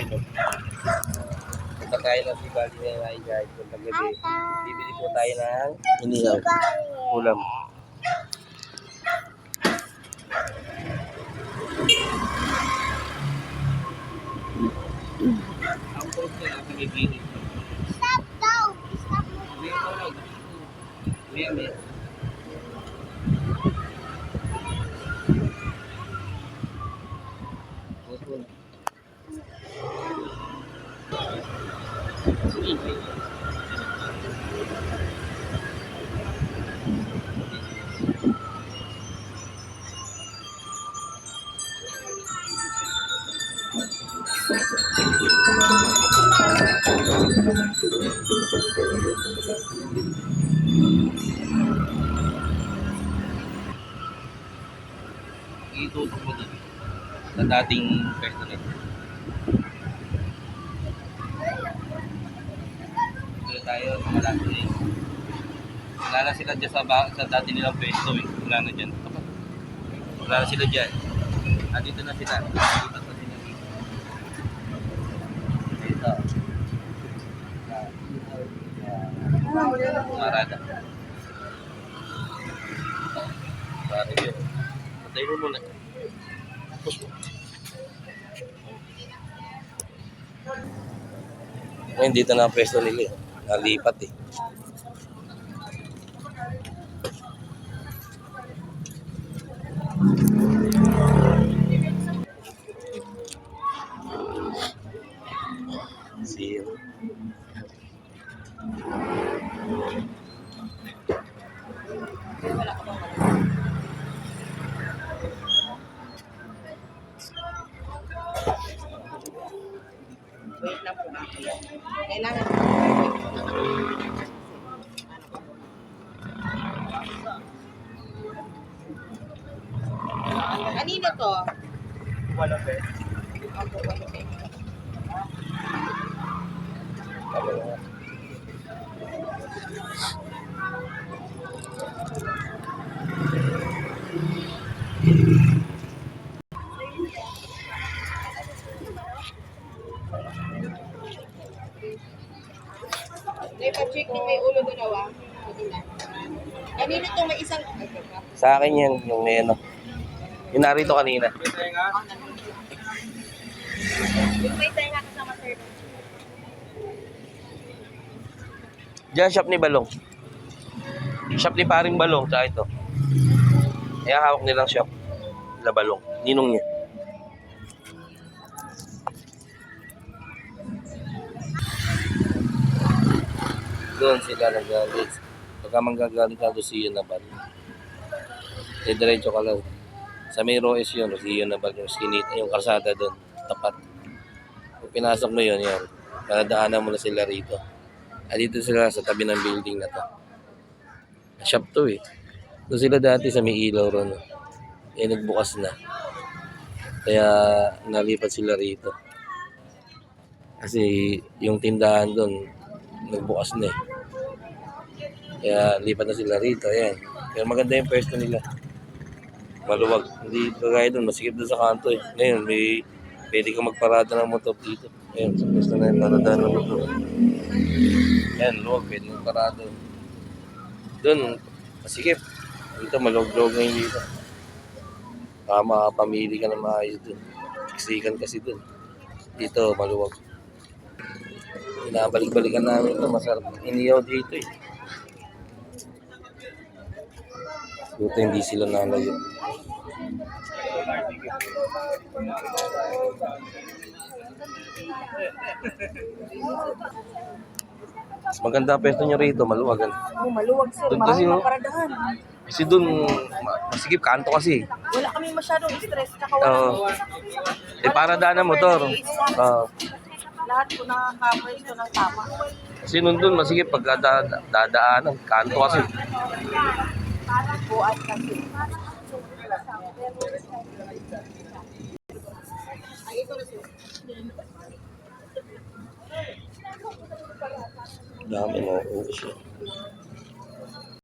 inom. Punta tayo ng Sibali na guys. Kung paggabi, bibili po tayo ng inihaw. Ulam. Ang post na lang kami gini. Stop daw! Stop mo. May. Itutok mo dun sa dating pwesto na ito. Dito tayo sa malaki. Wala na sila dyan sa dati nilang pwesto eh. Wala na dyan. Wala na sila dyan. Dito na sila. Dito na sila dito. Dito. Marada. Marada yun. Patay mo muna. Tapos mo. Ngayon dito na ang pwesto nila eh. Nalipat eh. See you. Wait lang po nga. Kailangan. Kanino to? Wala pa eh. Ako, wala pa. May pa-check din may ulo dalawa. Kanino to may isang... Sa akin yan, yung ano. Yung narito kanina. Yung may tenga kasama sir. Diyan, shop ni Balong. Shop ni paring Balong, tsaka ito. Kaya hawak nilang shop. La Balong. Ninong niya. Doon sila nagalit. Pagka manggagaling ka, Rosio Nabal. Diretso ka lang. Sa may Roes yun, Rosio Nabal. Yung skinita, yung karsada doon. Tapat. Kung pinasok mo yun, yan. Paradaanan mo na sila rito. Dito sila sa tabi ng building na to. Shop to eh. Doon sila dati sa may ilaw ron. Nagbukas na. Kaya nalipat sila rito. Kasi yung tindahan doon, nagbukas na eh. Kaya lipat na sila rito. Ayan. Kaya maganda yung pwesto nila. Maluwag. Hindi kagaya doon. Masikip doon sa kanto eh. Ngayon, pwede kang magparada ng motor dito. Ayan, sa pwesto na yung paradaan ng motor. Ayan, luwag. Pwede kang parada. Doon, masikip. Dito, maluwag-luwag ngayon dito. Baka makapamili ka na maayos doon. Siksikan kasi doon. Dito, maluwag. Pinabalik-balikan namin ito. Masarap. Iniyaw dito eh. Dito hindi sila nalayo. Mas maganda pwesto nyo rito, maluwagan. Oh, maluwag sir. Doon kasi, Maraming paradahan. Kasi doon, masikip, kanto kasi. Wala kami masyadong stress. Tsaka wala. Paradaan ng motor. Lahat po nakaka-pwesto ng tama. Kasi doon, masikip, pagka dadaanan, kanto kasi. Buat kasi. Ay, ito na sir. Dami mo, uus yun.